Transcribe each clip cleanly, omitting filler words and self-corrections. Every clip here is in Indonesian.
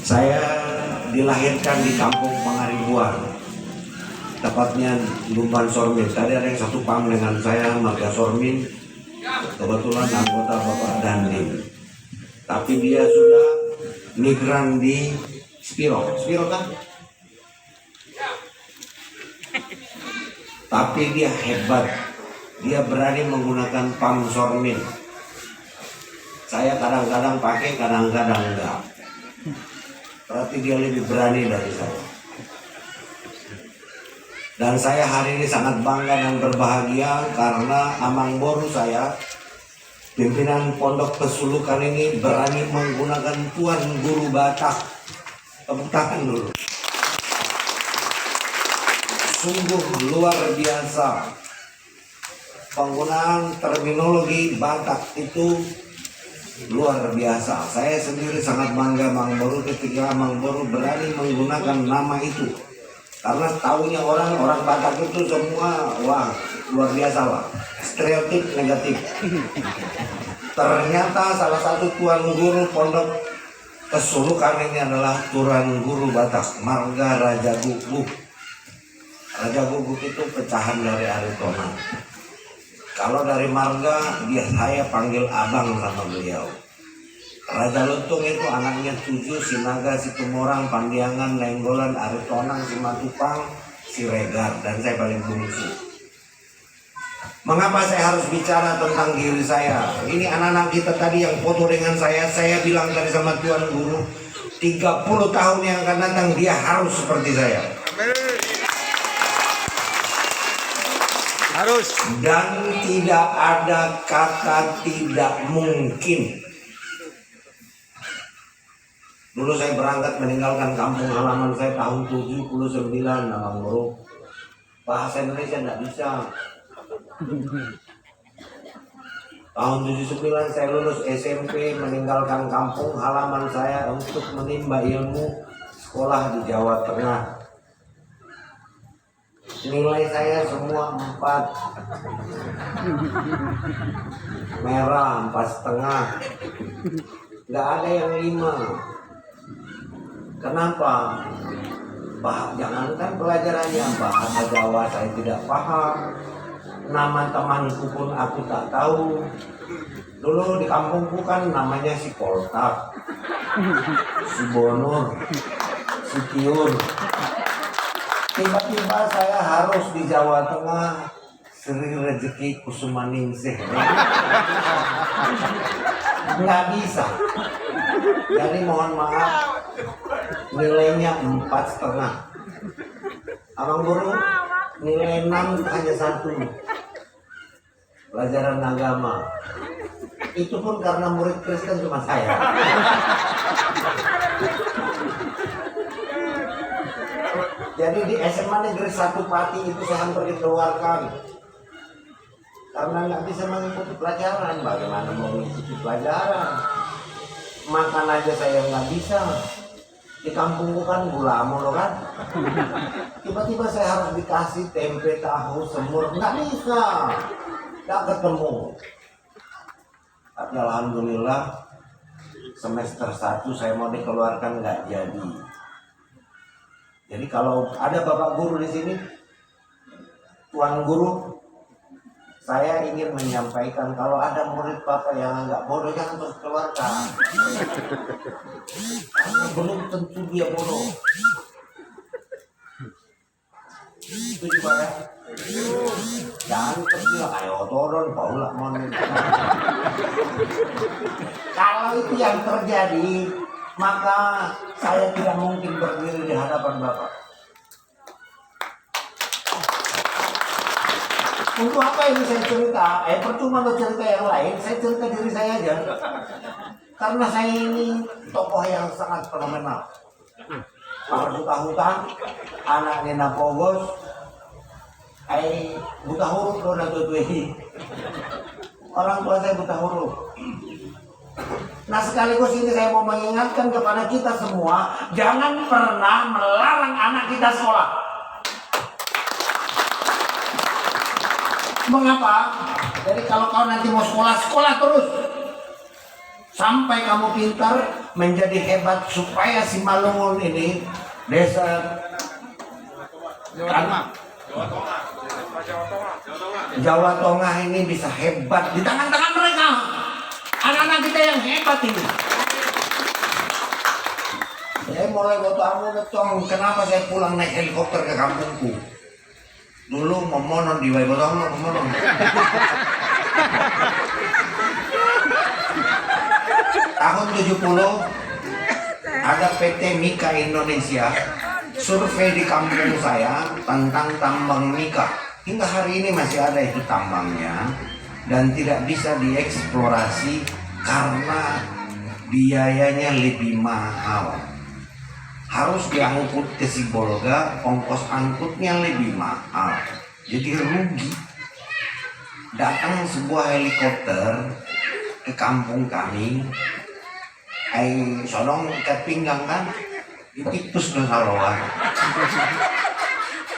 Saya dilahirkan di kampung Pangaribuan, tepatnya Lumban Sormin. Tadi ada yang satu pam dengan saya, marga Sormin, kebetulan anggota Bapak Dandim. Tapi dia sudah migran di Spiro kan? Tapi dia hebat, dia berani menggunakan pam Sormin. Saya kadang-kadang pakai, kadang-kadang enggak. Berarti dia lebih berani dari saya. Dan saya hari ini sangat bangga dan berbahagia karena Amang Boru saya, pimpinan Pondok Pesulukan ini berani menggunakan Tuan Guru Batak. Tepuk tangan dulu. Sungguh luar biasa. Penggunaan terminologi Batak itu luar biasa. Saya sendiri sangat bangga Mang Boru ketika Mang Boru berani menggunakan nama itu. Karena taunya orang Batak itu semua wah luar biasa lah. Stereotip negatif. Ternyata salah satu tuan guru Pondok Pesulukan ini adalah tuan guru Batak, marga Raja Guguk. Raja Guguk itu pecahan dari Aritona. Kalau dari marga dia saya panggil abang sama beliau. Raja Lutung itu anaknya 7, Sinaga, Situmorang, Pandiangan, Lenggolan, Aritonang, Simatupang, Siregar, dan saya paling bungsu. Mengapa saya harus bicara tentang diri saya? Ini anak-anak kita tadi yang foto dengan saya bilang tadi sama Tuan Guru, 30 tahun yang akan datang dia harus seperti saya. Harus. Dan tidak ada kata tidak mungkin. Dulu saya berangkat meninggalkan kampung halaman saya tahun 79, Amang Boru. Bahasa Indonesia tidak bisa. Tahun 79 saya lulus SMP, meninggalkan kampung halaman saya untuk menimba ilmu sekolah di Jawa Tengah. Nilai saya semua 4, merah 4,5, nggak ada yang 5. Kenapa? Jangankan pelajarannya, bahasa Jawa saya tidak paham, nama temanku pun aku tak tahu. Dulu di kampungku kan namanya si Poltak, si Bonur, si Tiur. Tiba-tiba saya harus di Jawa Tengah, Sri Rezeki Kusumaningsih. Nggak bisa. Jadi mohon maaf, nilainya 4,5. Amang Boru nilai 6 hanya 1. Pelajaran agama. Itu pun karena murid Kristen cuma saya. Jadi di SMA Negeri 1 Pati itu saya hampir dikeluarkan karena nggak bisa mengikuti pelajaran. Bagaimana mau mengikuti pelajaran? Makan aja saya nggak bisa. Di kampungku kan gula mulu kan. Tiba-tiba saya harus dikasih tempe, tahu, semur, nggak bisa, nggak ketemu. Tapi alhamdulillah semester 1 saya mau dikeluarkan nggak jadi. Jadi kalau ada Bapak Guru di sini, Tuan Guru, saya ingin menyampaikan kalau ada murid Bapak yang agak bodoh jangan terus keluarkan. Karena belum tentu dia bodoh. Itu juga ya. Jangan terus bilang, ayo turun, paulah mon. Kalau itu yang terjadi, maka saya tidak mungkin berdiri di hadapan Bapak. Untuk apa ini saya cerita? Percuma lo cerita yang lain, saya cerita diri saya aja. Karena saya ini tokoh yang sangat fenomenal. Pak buta hutan, anak Nena Pogos, buta huruf lo nanti. Orang tua saya buta huruf. Nah sekaligus ini saya mau mengingatkan kepada kita semua, jangan pernah melarang anak kita sekolah. Mengapa? Jadi kalau kau nanti mau sekolah, sekolah terus. Sampai kamu pintar, menjadi hebat supaya si Malungun ini desa Jawa Tengah ini bisa hebat di tangan-tangan mereka. Anak-anak kita yang hebat ini. Saya mulai tahu betong kenapa saya pulang naik helikopter ke kampungku. Dulu memonon di Waibotong memonon. Tahun 70 ada PT Mika Indonesia survei di kampung saya tentang tambang Mika. Hingga hari ini masih ada itu tambangnya dan tidak bisa dieksplorasi karena biayanya lebih mahal. Harus diangkut ke Sibolga, ongkos angkutnya lebih mahal. Jadi rugi. Datang sebuah helikopter ke kampung kami, sodong ikat pinggang kan, ditipus dong saluan.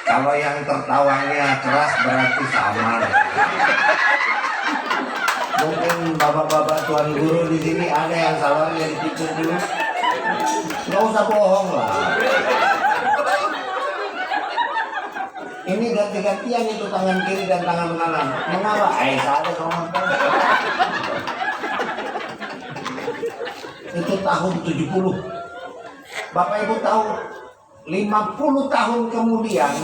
Kalau yang tertawanya keras berarti sama. Mungkin bapak-bapak tuan guru di sini ada yang saluannya ditipus dulu. Nggak usah bohong lah. Ini ganti-gantian itu tangan kiri dan tangan kanan. Mengapa? Saya sama. Itu tahun 70. Bapak Ibu tahu 50 tahun kemudian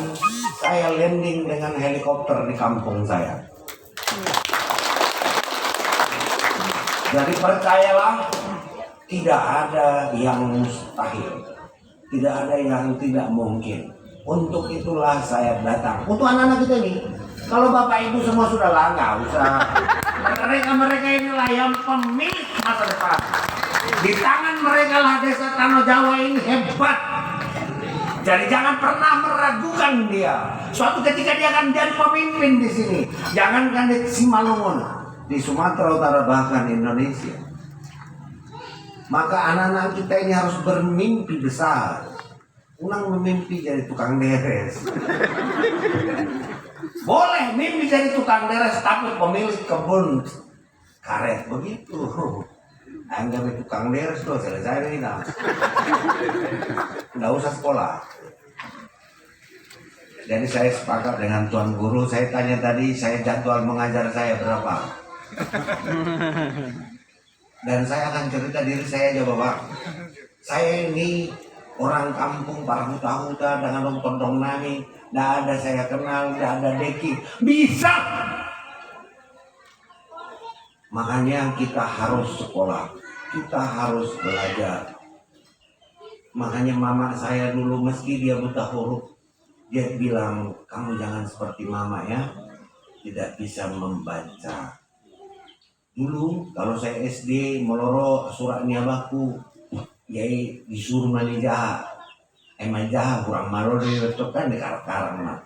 saya landing dengan helikopter di kampung saya. Jadi percayalah, tidak ada yang mustahil, tidak ada yang tidak mungkin. Untuk itulah saya datang. Untuk anak-anak kita ini, kalau Bapak Ibu semua sudah lah, nggak usah. Mereka inilah yang pemilik masa depan. Di tangan mereka lah desa Tanah Jawa ini hebat. Jadi jangan pernah meragukan dia. Suatu ketika dia akan jadi pemimpin di sini. Jangankan di Simalungun, di Sumatera Utara bahkan Indonesia. Maka anak-anak kita ini harus bermimpi besar. Unang memimpi jadi tukang beres. Boleh mimpi jadi tukang beres, tapi pemilik kebun karet begitu. Anggap itu tukang beres tuh selesai ini dah. Nggak usah sekolah. Jadi saya sepakat dengan tuan guru. Saya tanya tadi, saya jadwal mengajar saya berapa? Dan saya akan cerita diri saya aja Bapak. Saya ini orang kampung para huta-huta dengan tondong nami. Tidak ada saya kenal, tidak ada deki. Bisa. Makanya kita harus sekolah. Kita harus belajar. Makanya mama saya dulu meski dia buta huruf, dia bilang, kamu jangan seperti mama ya. Tidak bisa membaca. Dulu kalau saya SD meloro surat niabaku, yai disuruh manijah, majah kurang malu itu kan di karang mah.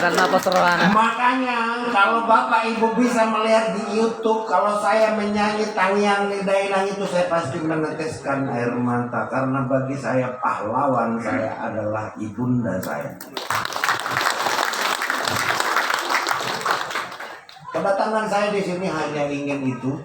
Makanya kalau Bapak Ibu bisa melihat di YouTube, kalau saya menyanyi Tanghyang Ni Dainang itu saya pasti meneteskan air mata karena bagi saya pahlawan saya adalah ibunda saya. Kedatangan saya di sini hanya ingin itu,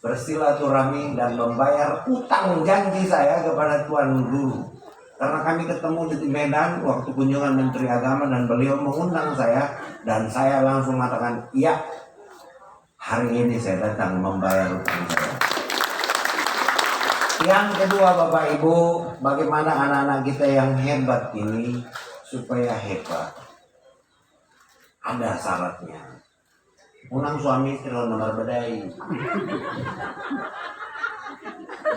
bersilaturahmi dan membayar utang janji saya kepada Tuan Guru. Karena kami ketemu di Medan waktu kunjungan Menteri Agama dan beliau mengundang saya dan saya langsung mengatakan iya, hari ini saya datang membayar utang saya. Yang kedua Bapak Ibu, bagaimana anak-anak kita yang hebat ini supaya hebat? Ada syaratnya. Unang suami istri nomor bedai.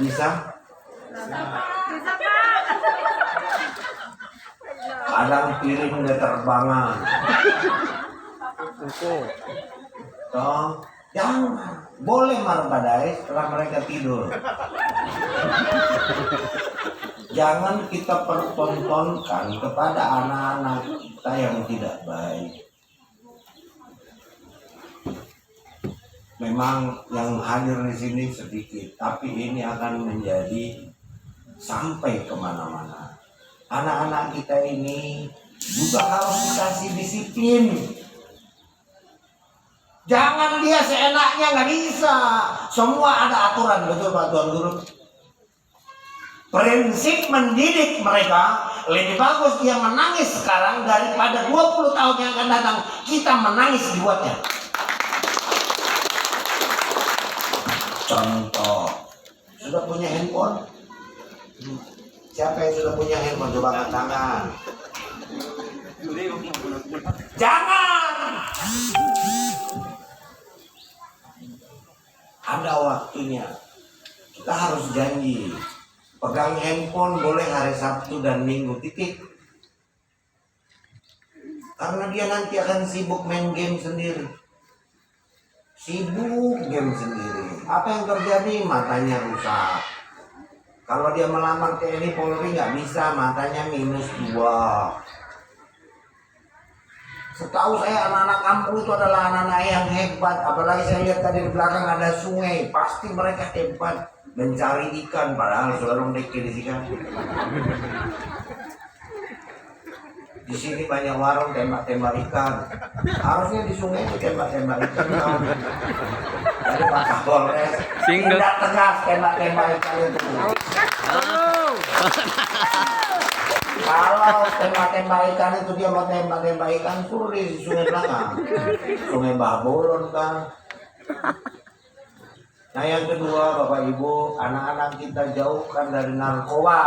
Bisa? Bisa Pak. Kadang piring udah terbangan. Toh, jangan. Boleh marbadai setelah mereka tidur. Jangan kita pertontonkan kepada anak-anak kita yang tidak baik. Memang yang hadir di sini sedikit, tapi ini akan menjadi sampai kemana-mana. Anak-anak kita ini juga harus dikasih disiplin. Jangan dia seenaknya, nggak bisa. Semua ada aturan, betul Pak Tuan Guru. Prinsip mendidik mereka, lebih bagus dia menangis sekarang daripada 20 tahun yang akan datang kita menangis dibuatnya. Contoh, sudah punya handphone? Siapa yang sudah punya handphone? Coba angkat tangan. Jangan. Ada waktunya. Kita harus janji. Pegang handphone boleh hari Sabtu dan Minggu, titik. Karena dia nanti akan sibuk main game sendiri. Sibuk game sendiri. Apa yang terjadi? Matanya rusak. Kalau dia melamar TNI Polri nggak bisa, matanya -2. Setahu saya anak-anak kampung itu adalah anak-anak yang hebat. Apalagi saya lihat tadi di belakang ada sungai. Pasti mereka hebat mencari ikan. Padahal sudah deki di sini. Di sini banyak warung tembak-tembak ikan. Harusnya di sungai itu tembak-tembak ikan. Jadi Pak Kapolres tidak tegas tembak-tembak ikan itu. Kalau tembak-tembak ikan itu dia mau tembak-tembak ikan, suruh di sungai belakang, sungai Babolon kan. Nah yang kedua Bapak Ibu, anak-anak kita jauhkan dari narkoba.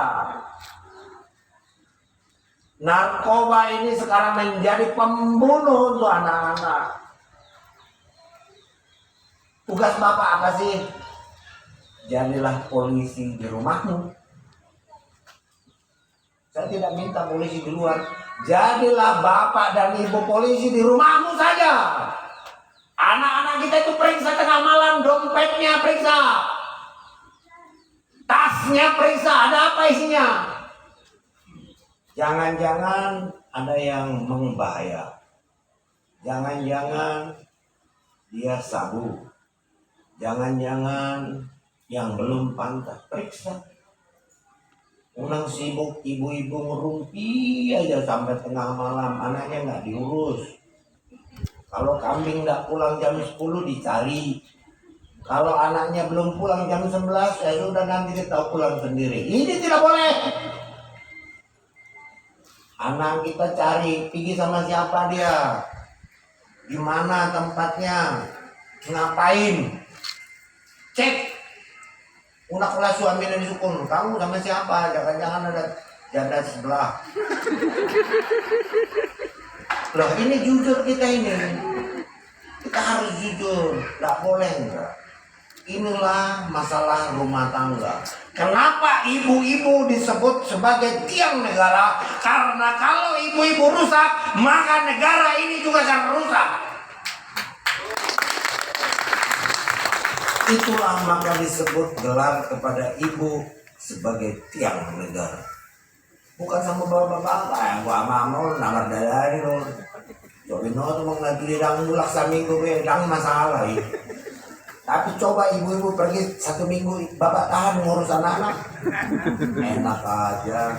Narkoba ini sekarang menjadi pembunuh untuk anak-anak. Tugas Bapak apa sih? Jadilah polisi di rumahmu. Saya tidak minta polisi di luar. Jadilah bapak dan ibu polisi di rumahmu saja. Anak-anak kita itu periksa tengah malam, dompetnya periksa, tasnya periksa, ada apa isinya. Jangan-jangan ada yang membahaya. Jangan-jangan dia sabu. Jangan-jangan yang belum pantas, periksa. Orang sibuk ibu-ibu ngerumpi aja sampai tengah malam, anaknya nggak diurus. Kalau kambing nggak pulang jam 10 dicari. Kalau anaknya belum pulang jam 11, ya sudah nanti kita pulang sendiri. Ini tidak boleh. Anak kita cari, pergi sama siapa dia? Di mana tempatnya? Ngapain? Cek. Unak lah suami dan sukun, kamu sama siapa? Jangan-jangan ada janda sebelah. Loh ini jujur kita ini. Kita harus jujur, nggak boleh enggak. Inilah masalah rumah tangga. Kenapa ibu-ibu disebut sebagai tiang negara? Karena kalau ibu-ibu rusak, maka negara ini juga akan rusak. Itulah maka disebut gelar kepada ibu sebagai tiang negara. Bukan sama bapak-bapak yang gua mau namar dari lo. Jadi no tuh mau ngadu dang mulak seminggu dang masalah ini. Tapi coba ibu-ibu pergi 1 minggu bapak tahan ngurus anak-anak. Enak aja.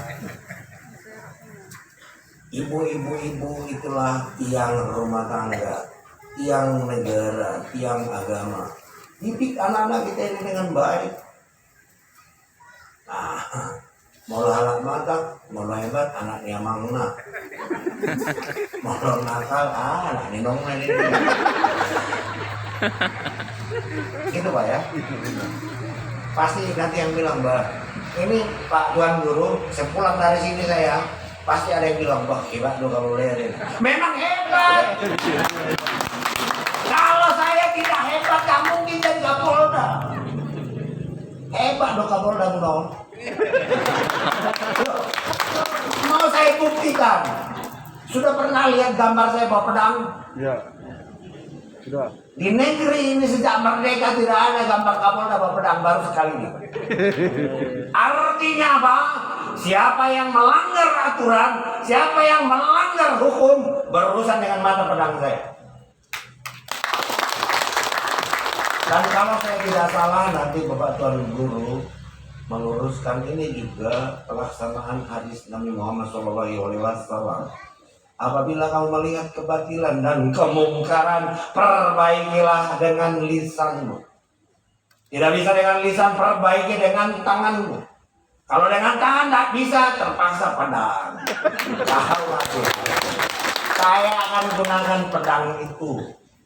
Ibu-ibu itulah tiang rumah tangga, tiang negara, tiang agama. Didik anak-anak kita ini dengan baik. Nah, mau halak mata, mau hebat anaknya mangna. Mau nakal, anak ninong ini. Gitu Pak ya. Pasti nanti yang bilang, Mbak, ini Pak Tuan Guru, sepulang dari sini saya, pasti ada yang bilang, Mbak hebat lo kalau lihat ini. Memang hebat. Kalau saya tidak hebat, gak mungkin jadi Kapolda. Hebat dong Kapolda dong. Mau saya buktikan. Sudah pernah lihat gambar saya bawa pedang? Ya, sudah. Di negeri ini sejak merdeka tidak ada gambar Kapolda bawa pedang, baru sekali ini. Artinya apa? Siapa yang melanggar aturan, siapa yang melanggar hukum, berurusan dengan mata pedang saya. Dan kalau saya tidak salah, nanti Bapak Tuan Guru meluruskan ini juga pelaksanaan hadis Nabi Muhammad SAW. Apabila kamu melihat kebatilan dan kemungkaran, perbaikilah dengan lisanmu. Tidak bisa dengan lisan, perbaiki dengan tanganmu. Kalau dengan tangan tidak bisa, terpaksa pedang. Saya akan gunakan pedang itu.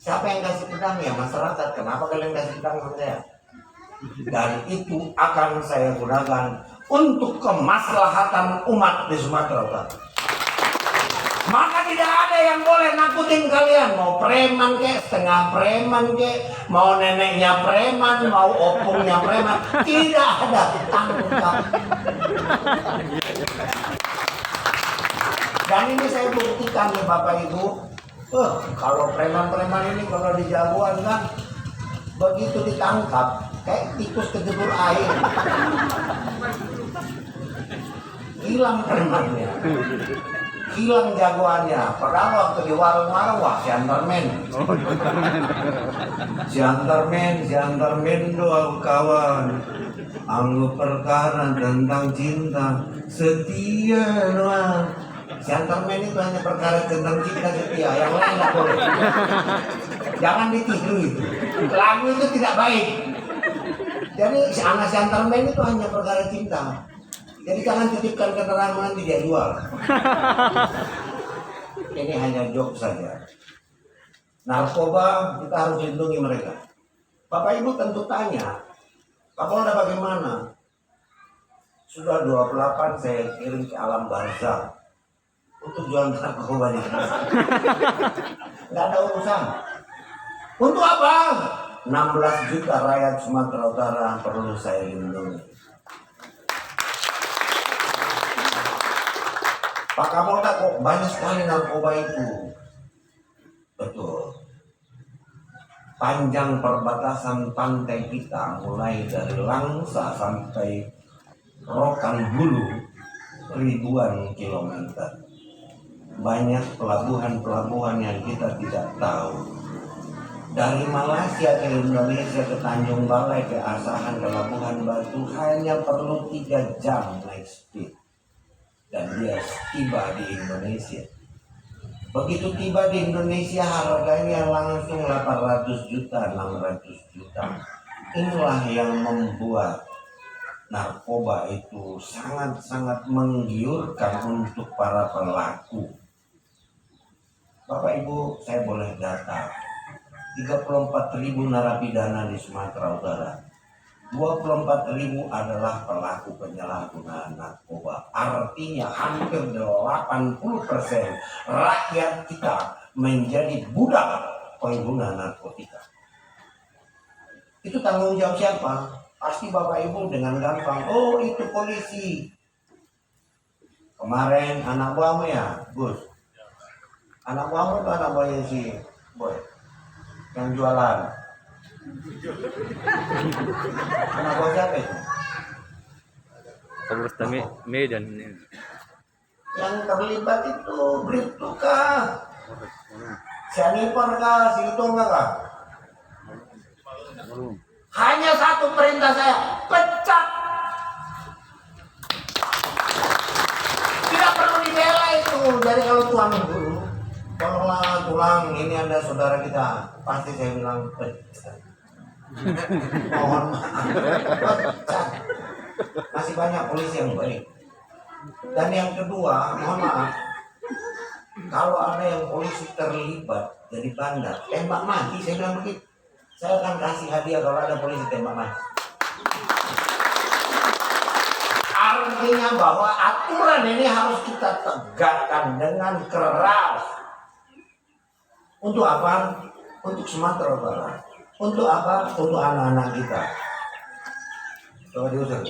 Siapa yang kasih pedang? Ya masyarakat. Kenapa kalian kasih pedang sama saya? Dan itu akan saya gunakan untuk kemaslahatan umat di Sumatera Utara. Maka tidak ada yang boleh nakutin kalian. Mau preman ke, setengah preman ke, mau neneknya preman, mau opungnya preman, tidak ada tangkap. Dan ini saya buktikan nih Bapak Ibu. Kalau preman-preman ini kalau di Jagoan kan begitu ditangkap kayak tikus kejebur air. Hilang premannya. Hilang jagoannya. Padahal waktu di warung-warung, wah si antarmen doa kawan. Anggo perkara tentang cinta setia doa. Si antarmen itu hanya perkara tentang cinta setia, yang lain nggak boleh. Jangan ditiru itu. Lagu itu tidak baik. Jadi si antarmen itu hanya perkara cinta. Jadi jangan titipkan keterangan nanti dia jual. Ini hanya joke saja. Narkoba kita harus lindungi mereka. Bapak Ibu tentu tanya, Kapolda bagaimana? Sudah 28 saya kirim ke alam barzah untuk jual narkoba di sana. Nggak ada urusan. Untuk apa? 16 juta rakyat Sumatera Utara perlu saya lindungi. Pak Kapolda kok banyak sekali narkoba itu. Betul. Panjang perbatasan pantai kita mulai dari Langsa sampai Rokan Hulu ribuan kilometer. Banyak pelabuhan-pelabuhan yang kita tidak tahu. Dari Malaysia ke Indonesia ke Tanjung Balai ke Asahan ke Labuhan Batu hanya perlu 3 jam naik speed. Dan dia tiba di Indonesia. Begitu tiba di Indonesia harganya langsung 800 juta, 600 juta. Inilah yang membuat narkoba itu sangat-sangat menggiurkan untuk para pelaku. Bapak Ibu, saya boleh data. 34.000 narapidana di Sumatera Utara. 24.000 adalah pelaku penyalahgunaan narkoba. Artinya hampir 80% rakyat kita menjadi budak pengguna narkotika. Itu tanggung jawab siapa? Pasti Bapak Ibu dengan gampang, oh itu polisi. Kemarin anak buahmu ya, Gus. Anak buahmu itu anak buahnya si Boy yang jualan. Anak buah siapa itu? Kapolresta Medan. Yang terlibat itu Bribtu kah? Si Anipar kah? Si Utong kah? Hanya satu perintah saya, pecat. Tidak perlu dibela itu. Jadi kalau tuang dulu, tolonglah tulang, ini ada saudara kita. Pasti saya bilang pecat. Mohon maaf, pecat. Masih banyak polisi yang baik. Dan yang kedua, mohon maaf, kalau ada yang polisi terlibat jadi bandar, tembak mati, saya bilang begitu. Saya akan kasih hadiah kalau ada polisi tembak mati. Artinya bahwa aturan ini harus kita tegakkan dengan keras. Untuk apa? Untuk Sumatera Utara. Untuk apa? Untuk anak-anak kita. Coba diusir.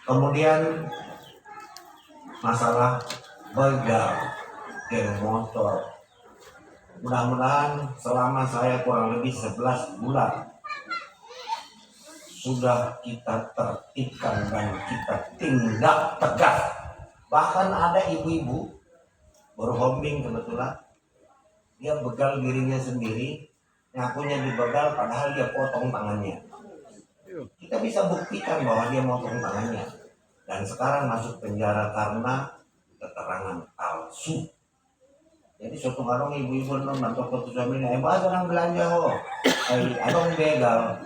Kemudian masalah begal, geng motor. Mudah-mudahan selama saya kurang lebih 11 bulan sudah kita tertibkan dan kita tindak tegas. Bahkan ada ibu-ibu berhombing kebetulan, dia begal dirinya sendiri, ngakunya dibegal padahal dia potong tangannya. Kita bisa buktikan bahwa dia motong tangannya dan sekarang masuk penjara karena keterangan palsu. Jadi suatu kali ibu-ibu nonton toko suaminya, bahasa orang belanja ho, abang begal,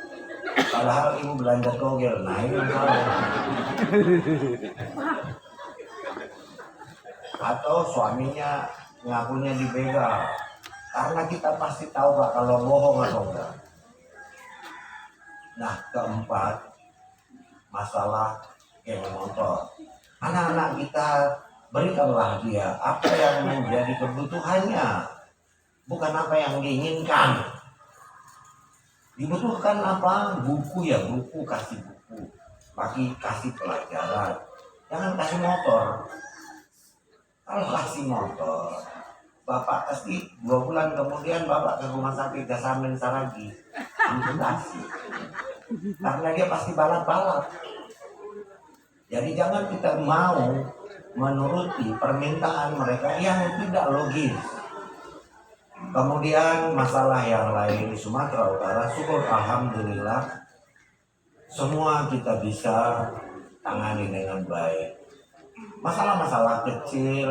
padahal ibu belanja togel, nah ini salah. Atau suaminya ngakunya dibegal, karena kita pasti tahu Pak kalau bohong atau enggak. Nah keempat, masalah geng motor. Anak-anak kita berikanlah dia apa yang menjadi kebutuhannya, bukan apa yang diinginkan. Dibutuhkan apa? Buku ya buku, kasih buku. Bagi kasih pelajaran. Jangan kasih motor. Kalau kasih motor, bapak pasti 2 bulan kemudian bapak ke rumah sakit Gasamen Saragi amputasi. Karena dia pasti balap-balap. Jadi jangan kita mau menuruti permintaan mereka yang tidak logis. Kemudian masalah yang lain di Sumatera Utara, syukur alhamdulillah semua kita bisa tangani dengan baik. Masalah-masalah kecil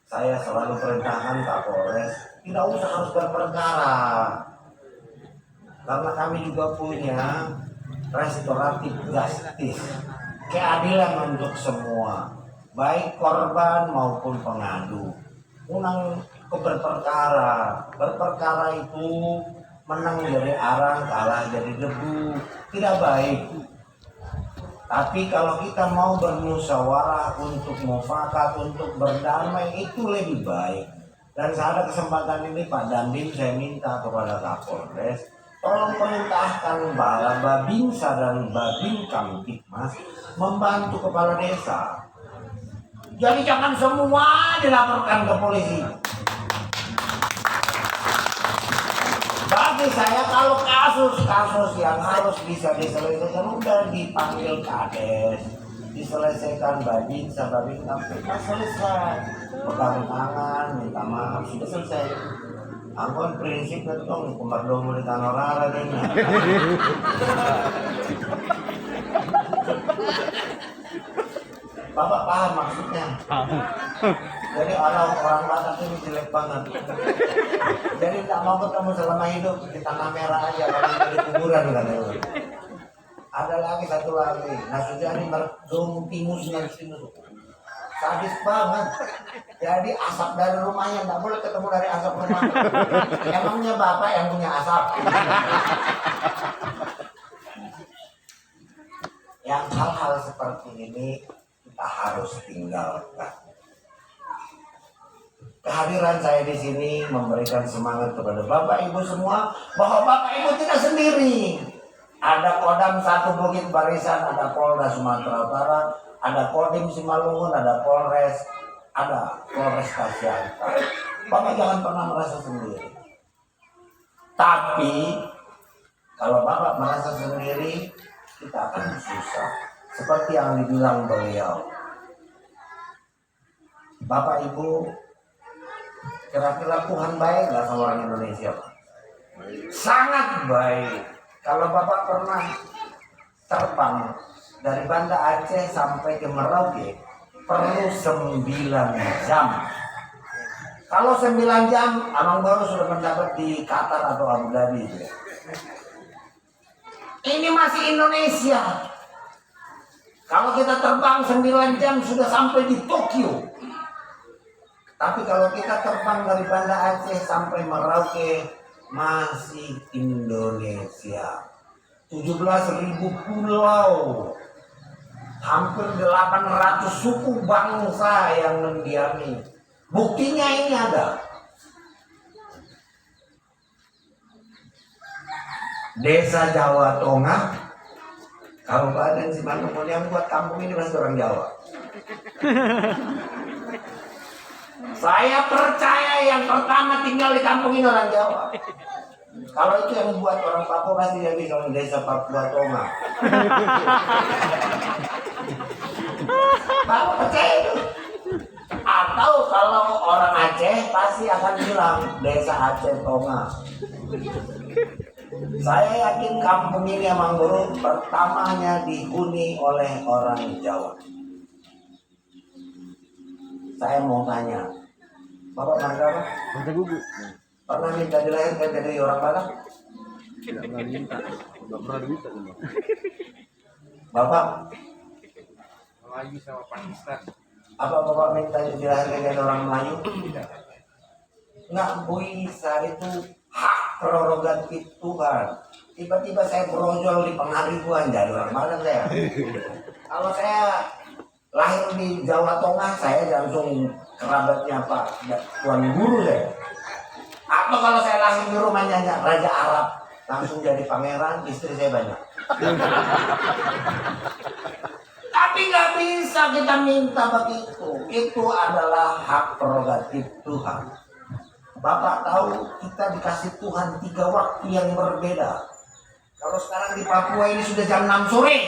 saya selalu perintahkan Kapolres tidak usah harus berperkara, karena kami juga punya restoratif justice, keadilan untuk semua, baik korban maupun pengadu. Unang berperkara itu menang jadi arang, kalah jadi debu, tidak baik. Tapi kalau kita mau bermusyawarah untuk mufakat, untuk berdamai, itu lebih baik. Dan pada kesempatan ini Pak Dandim, saya minta kepada Kapolres, tolong perintahkan Babinsa dan Babin Kamtipmas membantu kepala desa. Jadi jangan semua dilaporkan ke polisi. Bagi saya kalau kasus-kasus yang harus bisa diselesaikan udah dipanggil kades, diselesaikan Babinsa, Babin Kamtipmas, selesai. Pegang tangan, minta maaf, sudah selesai. Angkon prinsipnya itu dong, kumbardomo di tanah rara deh. Bapak paham maksudnya? Jadi orang Batak ini jelek banget. Jadi tak mau ketemu selama hidup di tanah merah aja, kalau di kuburan katanya. Ada lagi satu lagi, Nasujani Merdung Timusnya di sini. Sadis banget. Jadi asap dari rumahnya nggak boleh ketemu dari asap rumah. Emangnya bapak yang punya asap? Yang hal-hal seperti ini kita harus tinggalkan. Kehadiran saya di sini memberikan semangat kepada Bapak Ibu semua bahwa Bapak Ibu tidak sendiri. Ada Kodam 1 Bukit Barisan, ada Polda Sumatera Utara, ada Kodim Simalungun, ada Polres Kasianta. Bapak jangan pernah merasa sendiri. Tapi kalau Bapak merasa sendiri, kita akan susah. Seperti yang dibilang beliau, Bapak Ibu, kira-kira Tuhan baik nggak sama orang Indonesia? Sangat baik. Kalau Bapak pernah terbang dari Banda Aceh sampai ke Merauke, perlu 9 jam. Kalau 9 jam, Abang baru sudah mendapat di Qatar atau Abu Dhabi. Ini masih Indonesia. Kalau kita terbang 9 jam sudah sampai di Tokyo. Tapi kalau kita terbang dari Banda Aceh sampai Merauke, masih Indonesia. 17.000 pulau. Hampir 800 suku bangsa yang mendiami. Buktinya ini ada. Desa Jawa Tengah, Kabupaten Simalungun, yang buat kampung ini pasti orang Jawa. Saya percaya yang pertama tinggal di kampung ini orang Jawa. Kalau itu yang buat orang Papua pasti dia bisa desa Papua Tengah. Bapak percaya itu? Atau kalau orang Aceh pasti akan bilang desa Aceh Tengah. Saya yakin kampung ini emang Guru pertamanya dihuni oleh orang Jawa. Saya mau tanya, Bapak marga apa? Masa gugu. Pernah minta dilahirkan dari orang Batak? Tidak pernah minta. Tidak pernah minta. Bapak, Melayu sama Pakistan. apa Bapak minta dilahirkan dari orang Melayu? Tidak. Nggak bisa, itu hak prerogatif Tuhan. Tiba-tiba saya brojol di pengaribuan jadi orang Batak saya. Kalau saya lahir di Jawa Tengah, saya langsung kerabatnya Pak Tuan Guru saya. Atau kalau saya lahir di rumahnya Raja Arab, langsung jadi pangeran, istri saya banyak. Tapi nggak bisa kita minta begitu. Itu adalah hak prerogatif Tuhan. Bapak tahu kita dikasih Tuhan 3 waktu yang berbeda. Kalau sekarang di Papua ini sudah jam 6 sore.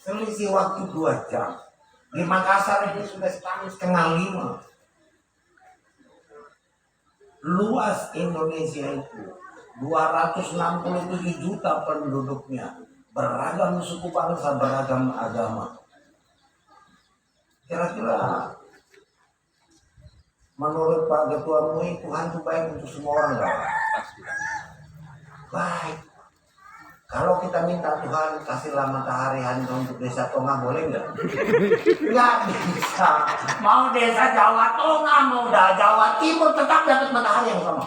Selisih waktu 2 jam. Di Makassar ini sudah setengah 5. Luas Indonesia itu 267 juta penduduknya. Beragam suku bangsa, beragam agama. Kira-kira menurut Pak Ketua MUI, Tuhan itu baik untuk semua orang enggak? Baik. Kalau kita minta Tuhan kasihlah matahari hanya untuk desa Tonga, boleh nggak? Nggak bisa. Mau desa Jawa Tengah, mau Jawa Timur, tetap dapat matahari yang sama.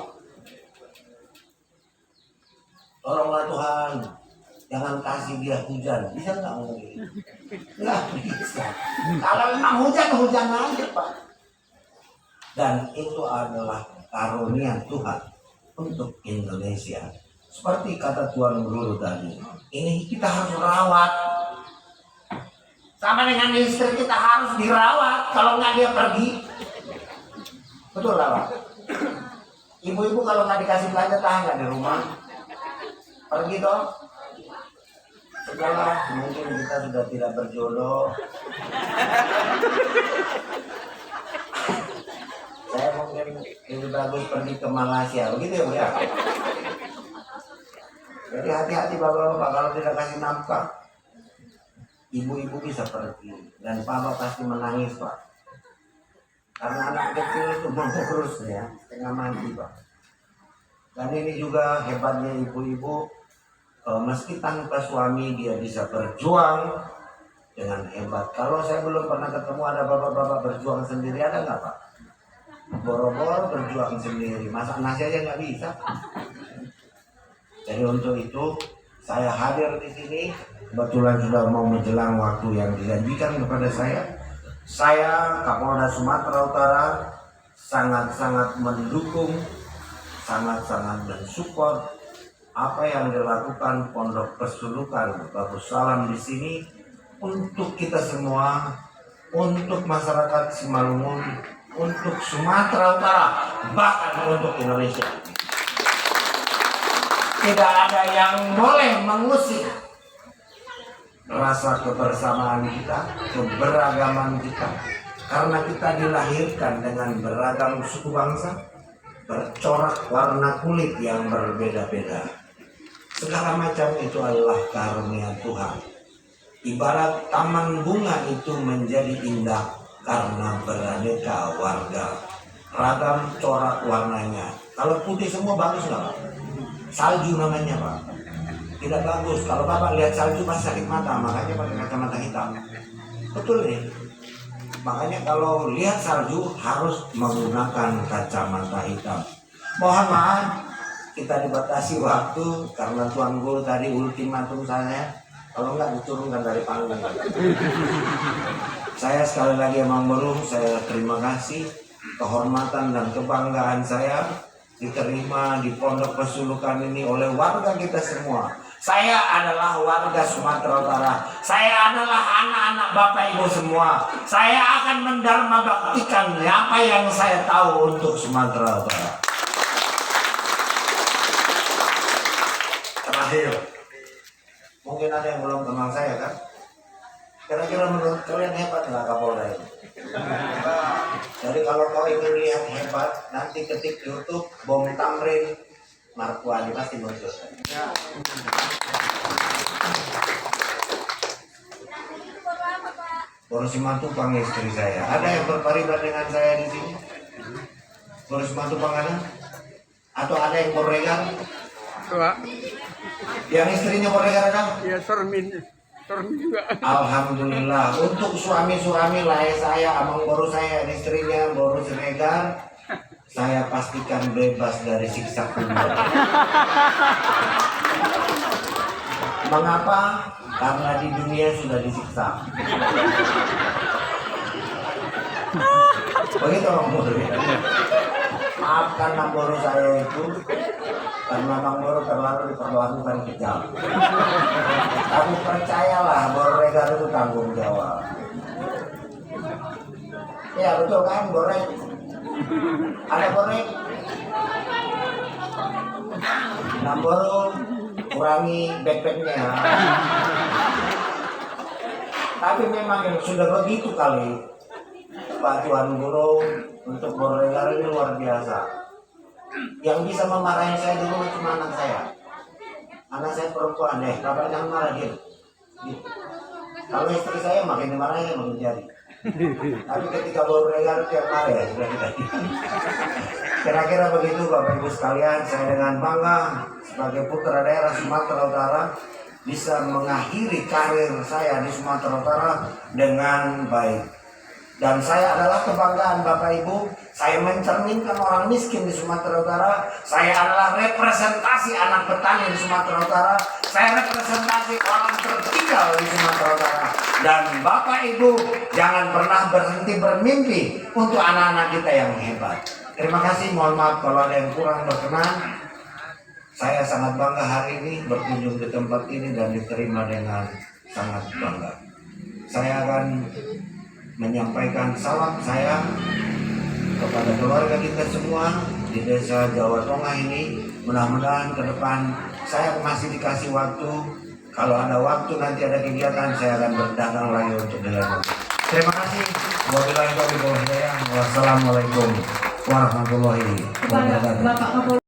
Tolonglah Tuhan, jangan kasih dia hujan. Bisa nggak ngomong gitu? Nggak bisa. Kalau memang hujan aja Pak. Dan itu adalah karunia Tuhan untuk Indonesia. Seperti kata Tuan Guru tadi, ini kita harus rawat. Sama dengan istri kita harus dirawat, kalau nggak dia pergi. Betul lah Pak? Ibu-ibu kalau nggak dikasih belanja tahan nggak di rumah? Pergi dong. Setelah mungkin kita sudah tidak berjodoh. Saya mungkin lebih bagus pergi ke Malaysia, begitu ya Bu ya? Jadi hati-hati bapak-bapak kalau tidak kasih nafkah. Ibu-ibu bisa pergi dan papa pasti menangis Pak. Karena anak kecil itu mengurus ya, setengah mati Pak. Dan ini juga hebatnya ibu-ibu, meski tanpa suami dia bisa berjuang dengan hebat. Kalau saya belum pernah ketemu ada bapak-bapak berjuang sendiri, ada nggak Pak? Boro-boro berjuang sendiri, masak nasi aja nggak bisa. Jadi untuk itu saya hadir di sini, kebetulan sudah mau menjelang waktu yang dijanjikan kepada saya. Saya Kapolda Sumatera Utara sangat-sangat mendukung, sangat-sangat mensupport apa yang dilakukan Pondok Pesulukan Bagus Salam di sini untuk kita semua, untuk masyarakat Simalungun, untuk Sumatera Utara, bahkan untuk Indonesia. Tidak ada yang boleh mengusik rasa kebersamaan kita, keberagaman kita. Karena kita dilahirkan dengan beragam suku bangsa, bercorak warna kulit yang berbeda-beda. Segala macam itu adalah karunia Tuhan. Ibarat taman bunga itu menjadi indah karena beraneka warga, ragam corak warnanya. Kalau putih semua bagus nggak Pak? Salju namanya Pak. Tidak bagus. Kalau Bapak lihat salju pasti sakit mata, makanya pakai kacamata hitam. Betul nih. Makanya kalau lihat salju harus menggunakan kacamata hitam. Mohon maaf, kita dibatasi waktu karena Tuan Guru tadi ultimatum saya, kalau nggak diturunkan dari panggung. Saya sekali lagi Emang Belum, saya terima kasih, kehormatan dan kebanggaan saya diterima di Pondok Pesulukan ini oleh warga kita semua. Saya adalah warga Sumatera Utara. Saya adalah anak-anak Bapak Ibu semua. Saya akan mendharma baktikan apa yang saya tahu untuk Sumatera Utara. Terakhir, mungkin ada yang belum kenal saya kan? Kira-kira menurut kalian hebat nggak Kapolda ini? Jadi kalau kau ingin lihat hebat, nanti ketik YouTube Bom Tamrin Markwadi pasti muncul. Baru Simatupang istri saya. Ada yang berpariban dengan saya di sini? Baru Simatupang ada? Atau ada yang Boregar? Pak. Yang istrinya Boregar ada? Ya Sormin juga. Alhamdulillah. Untuk suami-suami lain saya, abang baru saya, istrinya baru Siregar, saya pastikan bebas dari siksa kubur. Mengapa? Karena di dunia sudah disiksa. Begitu Bang Boru. Maafkan Bang Boru saya itu karena Bang Boru terlalu diperlakukan kejam. Tapi percayalah, Boregar itu tanggung jawab. Ya betul kan, goreng. Ada goreng. Bang Boru kurangi backpacknya. Tapi memang yang sudah begitu kali Pak Tuan Guru untuk Boregar ini luar biasa. Yang bisa memarahin saya dulu cuma anak saya. Anak saya perempuan, bapak jangan marah dia. Gitu. Kalau istri saya makin dimarahin makin jadi. Tapi ketika Boregar tiap marah ya sudah kita. Kira-kira begitu Bapak Ibu sekalian, saya dengan bangga sebagai putra daerah Sumatera Utara bisa mengakhiri karir saya di Sumatera Utara dengan baik. Dan saya adalah kebanggaan Bapak Ibu, saya mencerminkan orang miskin di Sumatera Utara, saya adalah representasi anak petani di Sumatera Utara, saya representasi orang tertinggal di Sumatera Utara. Dan Bapak Ibu jangan pernah berhenti bermimpi untuk anak-anak kita yang hebat. Terima kasih, mohon maaf kalau ada yang kurang berkenan. Saya sangat bangga hari ini berkunjung di tempat ini dan diterima dengan sangat bangga. Saya akan menyampaikan salam saya kepada keluarga kita semua di desa Jawa Tengah ini. Mudah-mudahan ke depan saya masih dikasih waktu. Kalau ada waktu nanti ada kegiatan saya akan berdagang lagi untuk Lembang. Terima kasih. Wassalamualaikum warahmatullahi wabarakatuh.